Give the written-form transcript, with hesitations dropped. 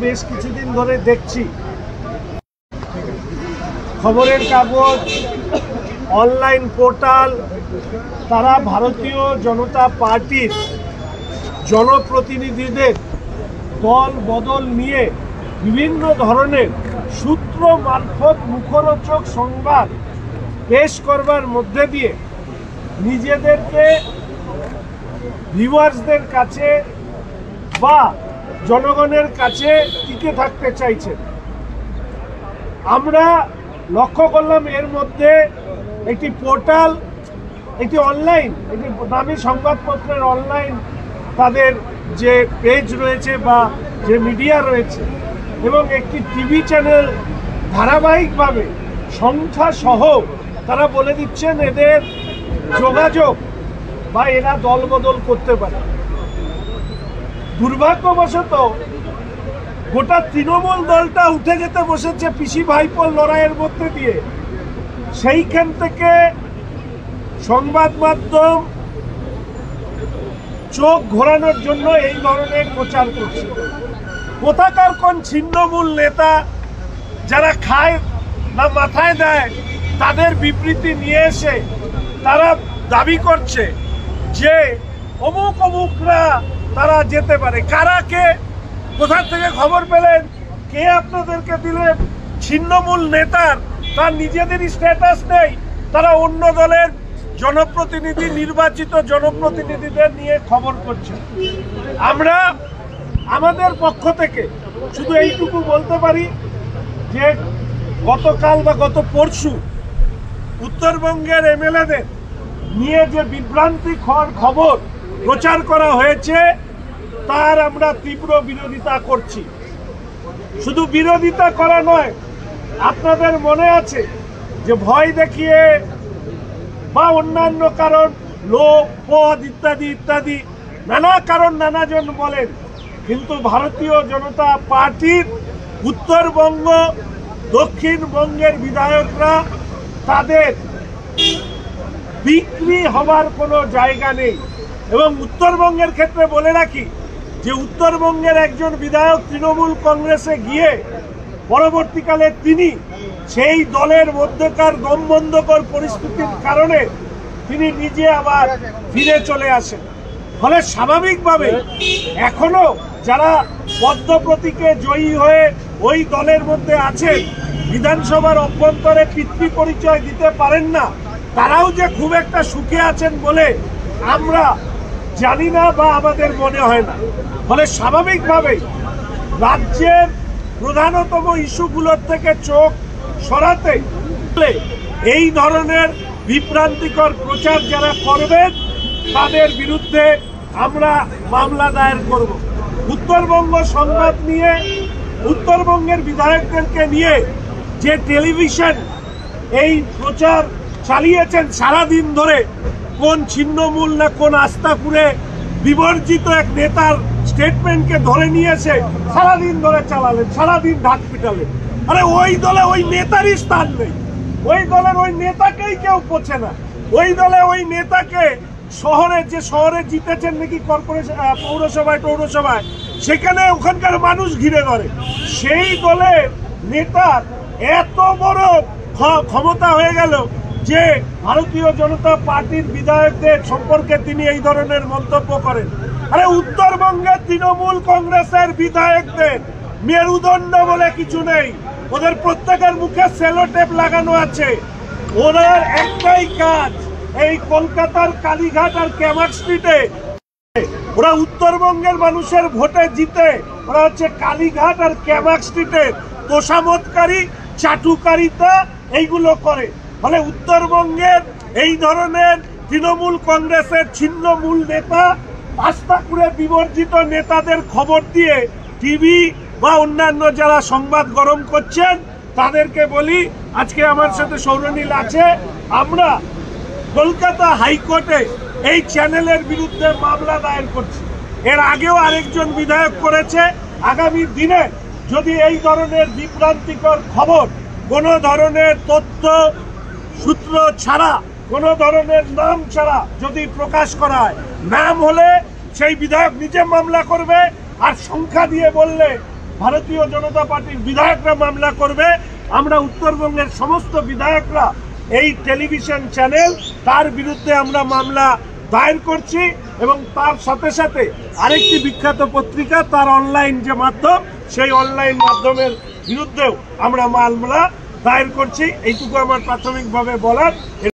বেশ কিছুদিন ধরে দেখছি খবরের কাগজ, অনলাইন পোর্টাল, তারা ভারতীয় জনতা পার্টির জনপ্রতিনিধিদের দল বদল নিয়ে বিভিন্ন ধরনের সূত্র মারফত মুখরোচক সংবাদ পেশ করবার মধ্যে দিয়ে নিজেদেরকে ভিউয়ার্সদের কাছে বা জনগণের কাছে টিকে থাকতে চাইছেন। আমরা লক্ষ্য করলাম এর মধ্যে একটি পোর্টাল, একটি অনলাইন, একটি দামি সংবাদপত্রের অনলাইন তাদের যে পেজ রয়েছে বা যে মিডিয়া রয়েছে এবং একটি টিভি চ্যানেল ধারাবাহিকভাবে সংখ্যা সহ তারা বলে দিচ্ছেন এদের যোগাযোগ বা এরা দলবদল করতে পারে। দুর্ভাগ্যবশত গোটা তৃণমূল দলটা উঠে যেতে বসেছে পিসি ভাইপোর লড়াইয়ের মধ্যে দিয়ে। সেইখান থেকে সংবাদ মাধ্যম চোখ ঘোরানোর জন্য এই ধরনের প্রচার করছে। কোথাকার কোন ছিন্নমূল নেতা যারা খায় না মাথায় দেয় তাদের বিবৃতি নিয়ে এসে তারা দাবি করছে যে অমুক অমুকরা তারা যেতে পারে। কারা কে কোথা থেকে খবর পেলেন, কে আপনাদেরকে দিলেন? ছিন্নমূল নেতার তার নিজেদেরই স্ট্যাটাস নেই, তারা অন্য দলের জনপ্রতিনিধি, নির্বাচিত জনপ্রতিনিধিদের নিয়ে খবর করছে। আমরা আমাদের পক্ষ থেকে শুধু এইটুকু বলতে পারি যে গতকাল বা গত পরশু উত্তরবঙ্গের এমএলএদের নিয়ে যে বিভ্রান্তিকর খবর প্রচার করা হয়েছে তার আমরা তীব্র বিরোধিতা করছি। শুধু বিরোধিতা করা নয়, আপনাদের মনে আছে যে ভয় দেখিয়ে বা অন্যান্য কারণ, লোক, পদ ইত্যাদি ইত্যাদি নানা কারণ নানাজন বলেন, কিন্তু ভারতীয় জনতা পার্টির উত্তরবঙ্গ, দক্ষিণবঙ্গের বিধায়করা তাদের বিক্রি হবার কোনো জায়গা নেই। এবং উত্তরবঙ্গের ক্ষেত্রে বলে রাখি যে উত্তরবঙ্গের একজন বিধায়ক তৃণমূল কংগ্রেসে গিয়ে পরবর্তীকালে তিনি সেই দলের মধ্যকার দমবন্ধকর পরিস্থিতির কারণে তিনি নিজে আবার ফিরে চলে আসেন। ফলে স্বাভাবিকভাবে এখনো যারা পদ্ম প্রতীকে জয়ী হয়ে ওই দলের মধ্যে আছেন, বিধানসভার অভ্যন্তরে পিতৃ পরিচয় দিতে পারেন না, তারাও যে খুব একটা সুখে আছেন বলে আমরা জানি না বা আমাদের মনে হয় না। ফলে স্বাভাবিকভাবে রাজ্যের প্রধানতম ইস্যুগুলোর থেকে চোখ সরাতে এই ধরনের বিভ্রান্তিকর প্রচার যারা করবেন তাদের বিরুদ্ধে আমরা মামলা দায়ের করব। উত্তরবঙ্গ সংবাদ নিয়ে, উত্তরবঙ্গের বিধায়কদেরকে নিয়ে যে টেলিভিশন এই প্রচার চালিয়েছেন সারাদিন ধরে, কোন ছিন্নমূল না কোন আস্তাপুরে বিবর্জিত এক নেতার স্টেটমেন্টকে ধরে নিয়েছে সারাদিন ধরে চালালেন, সারাদিন ঢাক পিটালেন। আরে ওই দলে ওই নেতারই স্থান নেই, ওই দলের ওই নেতাকেই কেউ পোছে না। ওই দলে ওই নেতাকে শহরে জিতেছেন নাকি কর্পোরেশন, পৌরসভায় সেখানে ওখানকার মানুষ ঘিরে ধরে। সেই দলের নেতার এত বড় ক্ষমতা হয়ে গেল যে ভারতীয় জনতা পার্টির বিধায়কদের সম্পর্কে তিনি এই ধরনের মন্তব্য করেন। আরে উত্তরবঙ্গের তৃণমূল কংগ্রেসের বিধায়কদের মেরুদণ্ড বলে কিছু নেই, ওদের প্রত্যেকের মুখে সেলোটেপ লাগানো আছে। ওনার একটাই কাজ, এই কলকাতার কালীঘাট আর ক্যামাক স্ট্রিটে ওরা উত্তরবঙ্গের মানুষের ভোটে জিতে, ওরা হচ্ছে কালীঘাট আর ক্যামাক স্ট্রিটের তোষামতকারী, চাটুকারিতা এইগুলো করে। ফলে উত্তরবঙ্গের এই ধরনের তৃণমূল কংগ্রেসের ছিন্নমূল নেতা, আস্তাকুড়ে বিবর্জিত নেতাদের খবর দিয়ে টিভি বা অন্যান্য যারা সংবাদ গরম করছেন তাদেরকে বলি, আজকে আমার সাথে সৌরনীল আছে, আমরা কলকাতা হাইকোর্টে এই চ্যানেলের বিরুদ্ধে মামলা দায়ের করছি। এর আগেও আরেকজন বিধায়ক করেছে। আগামী দিনে যদি এই ধরনের বিভ্রান্তিকর খবর, কোনো ধরনের তথ্য সূত্র ছাড়া, কোনো ধরনের নাম ছাড়া যদি প্রকাশ করা হয়, নাম হলে সেই বিধায়ক নিজে মামলা করবে, আর সংখ্যা দিয়ে বললে ভারতীয় জনতা পার্টির বিধায়করা মামলা করবে। আমরা উত্তরবঙ্গের সমস্ত বিধায়করা এই টেলিভিশন চ্যানেল তার বিরুদ্ধে আমরা মামলা দায়ের করছি এবং তার সাথে সাথে আরেকটি বিখ্যাত পত্রিকা তার অনলাইন যে মাধ্যম সেই অনলাইন মাধ্যমের বিরুদ্ধেও আমরা মামলা দায়ের করছি। এইটুকু আমার প্রাথমিকভাবে বলার।